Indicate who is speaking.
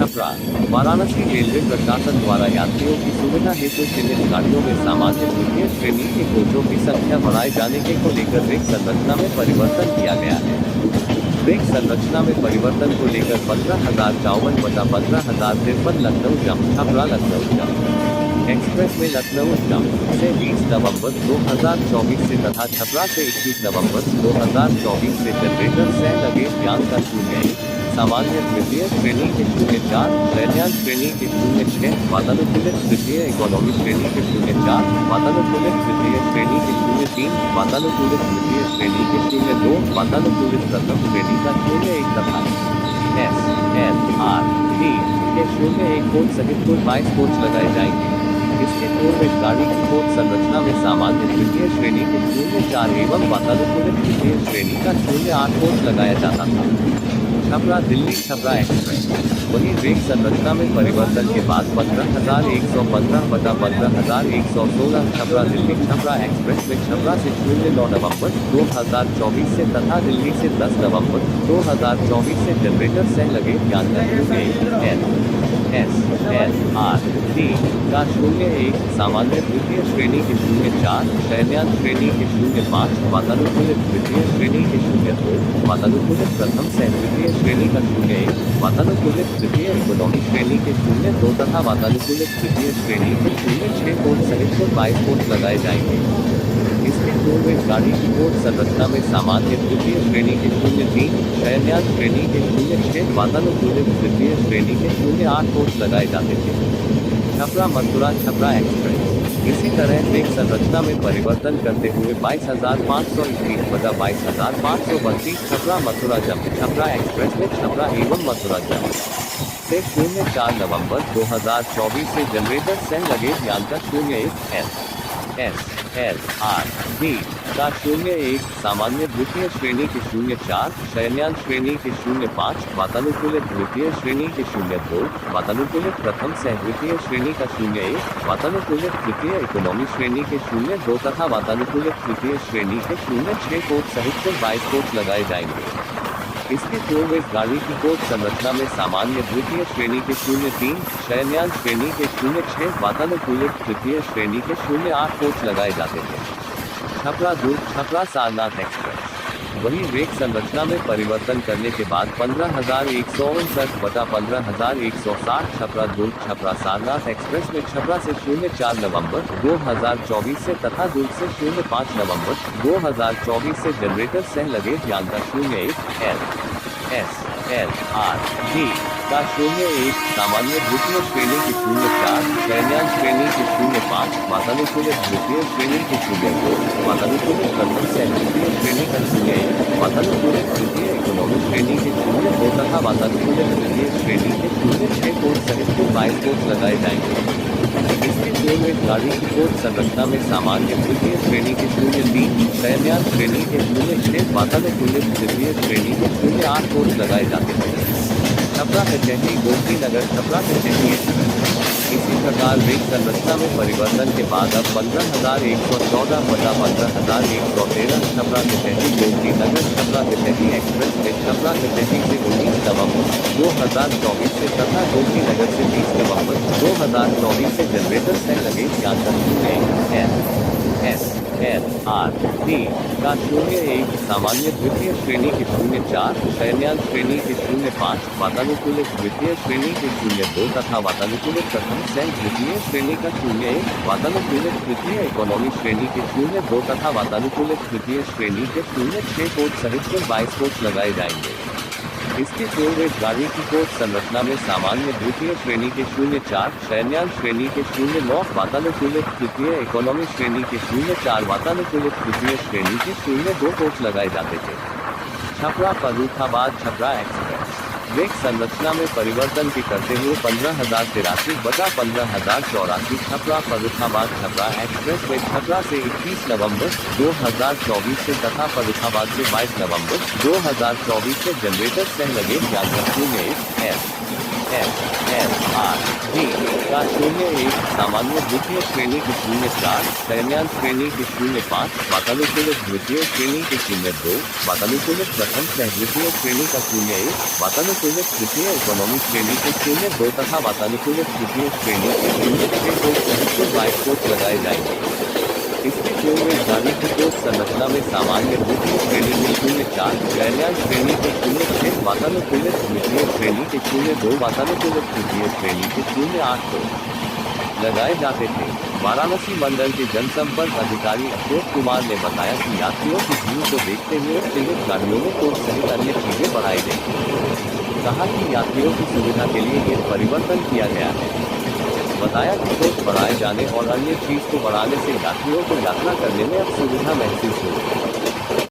Speaker 1: Chhapra Varanasi railway प्रशासन द्वारा यात्रियों की सुविधा हेतु चयनित गाड़ियों में सामान्य तृतीय श्रेणी के कोचों की संख्या बढ़ाए जाने के को लेकर रेक संरचना में परिवर्तन किया गया है। रेक संरचना में परिवर्तन को लेकर 15,054 बटा 15,053 Lucknow jump Chhapra Lucknow jump express में लखनऊ जंप से 20 नवंबर 2024 से तथा छपरा से 21 नवंबर 2024 से जनरेटर से लगे ज्ञान का शून्य सामान्य तृतीय श्रेणी के 04 शयनयान श्रेणी के 06 वातानुकूलित तृतीय इकोनॉमी श्रेणी के 04 वातानुकूलित तृतीय श्रेणी के 03 वातानुकूलित तृतीय श्रेणी के 02 वातानुकूलित प्रथम श्रेणी का 01 तथा SLR-D के 01 कोच सहित कुल 22 कोच लगाए जाएंगे। इसके पूर्व इस गाड़ी की कोच संरचना में सामान्य तृतीय श्रेणी के 04 एवं वातानुकूलित तृतीय श्रेणी का 08 कोच लगाया जाता था। छपरा दिल्ली छपरा एक्सप्रेस वहीं रेक संरचना में परिवर्तन के बाद 15,115 बटा 15,116 छपरा दिल्ली छपरा एक्सप्रेस में छपरा से 9 नवंबर 2024 से तथा दिल्ली से 10 नवंबर 2024 से जनरेटर से लगे SLR-D का 01 सामान्य तृतीय श्रेणी के 04 शयनयान श्रेणी के 05 वातानुकूलित तृतीय श्रेणी के 02 वातानुकूलित प्रथम सह तृतीय श्रेणी का 01 वातानुकूलित तृतीय इकोनॉमी श्रेणी के 02 तथा वातानुकूलित तृतीय श्रेणी के 06 कोच सहित कुल 22 कोच लगाए जाएंगे। इसके पूर्व इस गाड़ी की कोच संरचना में सामान्य तृतीय श्रेणी के 03 शयनयान श्रेणी के 06 वातानुकूलित तृतीय श्रेणी के 08 कोच लगाए जाते थे। छपरा मथुरा छपरा एक्सप्रेस इसी तरह रेक संरचना में परिवर्तन करते हुए 22,521 बटा 22,532 छपरा मथुरा जंप छपरा एक्सप्रेस में छपरा एवं मथुरा जंप से 04 नवंबर 2024 से जनरेटर से लगे ज्ञान का 01 SLR-D का 01 सामान्य द्वितीय श्रेणी के 04 शयनयान श्रेणी के 05 वातानुकूलित द्वितीय श्रेणी के 02 वातानुकूलित प्रथम सह द्वितीय श्रेणी का 01 वातानुकूलित तृतीय इकोनॉमी श्रेणी के 02 तथा वातानुकूलित तृतीय श्रेणी के 06 कोच सहित कुल 22 कोच लगाए जाएंगे। इसके पूर्व इस गाड़ी की कोच संरचना में सामान्य द्वितीय श्रेणी के 03 शयनयान श्रेणी के 06 वातानुकूलित तृतीय श्रेणी के 08 कोच लगाए जाते थे। छपरा दुर्ग छपरा सारनाथ एक्सप्रेस वहीं रेक संरचना में परिवर्तन करने के बाद 15,159 बटा 15,160 छपरा दुर्ग छपरा सारनाथ एक्सप्रेस में छपरा से 04 नवंबर 2024 से तथा दुर्ग से 05 नवंबर 2024 से जनरेटर से लगे ज्ञान का 01 SLR-D का 01 सामान्य द्वितीय श्रेणी के 04 शयनयान श्रेणी के 05 वातानुकूलित द्वितीय श्रेणी के 02 वातानुकूलित प्रथम सह द्वितीय श्रेणी का 01 वातानुकूलित तृतीय इकोनॉमी श्रेणी के 02 तथा वातानुकूलित तृतीय श्रेणी के 06 कोच सहित कुल 22 कोच लगाए जाएंगे। इसके पूर्व इस गाड़ी की कोच संरचना में सामान्य तृतीय श्रेणी के 03 शयनयान श्रेणी के 06 वातानुकूलित तृतीय श्रेणी के 08 कोच लगाए जाते थे। छपरा कचहरी गोमती नगर छपरा कचहरी इसी प्रकार रेक संरचना में परिवर्तन के बाद अब 15,114 बटा 15,113 छपरा कचहरी गोमती नगर छपरा कचहरी एक्सप्रेस में छपरा कचहरी से 19 नवंबर 2024 से तथा गोमती नगर से 20 नवंबर 2024 से जनरेटर से लगे ज्ञान SLR-D का 01 सामान्य द्वितीय श्रेणी के 04 शयनयान श्रेणी के 05 वातानुकूलित द्वितीय श्रेणी के 02 तथा वातानुकूलित प्रथम सह द्वितीय श्रेणी का 01 वातानुकूलित तृतीय इकोनॉमी श्रेणी के 02 तथा वातानुकूलित तृतीय श्रेणी के 06 कोच सहित कुल 22 कोच लगाए जाएंगे। इसके पूर्व इस गाड़ी की कोच संरचना में सामान्य द्वितीय श्रेणी के 04 शयनयान श्रेणी के 09 वातानुकूलित तृतीय इकोनॉमी श्रेणी के 04 वातानुकूलित तृतीय श्रेणी के 02 कोच लगाए जाते थे। छपरा फर्रुखाबाद छपरा एक्सप्रेस रेक संरचना में परिवर्तन के करते हुए 15,083 बटा 15,084 छपरा फर्रुखाबाद छपरा एक्सप्रेस में छपरा से 21 नवंबर 2024 से तथा फर्रुखाबाद से 22 नवंबर 2024 से जनरेटर से लगे ज्ञान SLR-D 401, सामान्य द्वितीय श्रेणी के 04, शयनयान श्रेणी के 05, वातानुकूलित द्वितीय श्रेणी के 02, वातानुकूलित प्रथम सह द्वितीय श्रेणी का 01, वातानुकूलित तृतीय इकोनॉमी श्रेणी के 02 तथा वातानुकूलित तृतीय श्रेणी के 06 को सहस्त्र बाइक कोच लगाए जाएंगे। इसके पूर्व गाड़ी की कोच संरचना में सामान्य द्वितीय श्रेणी के 04, शयनयान श्रेणी के 06, वातानुकूलित द्वितीय श्रेणी के 02, वातानुकूलित तृतीय श्रेणी के 08 को लगाए जाते थे। वाराणसी मंडल के जनसंपर्क अधिकारी अशोक कुमार ने बताया कि यात्रियों की भीड़ को देखते हुए सीमित गाड़ियों में कोच सहित अन्य चीजें बढ़ाई गई। कहा कि यात्रियों की सुविधा के लिए ये परिवर्तन किया गया है। बताया कि कोच बढ़ाए जाने और अन्य चीज को बढ़ाने से यात्रियों को यात्रा करने में अब सुविधा महसूस होगी।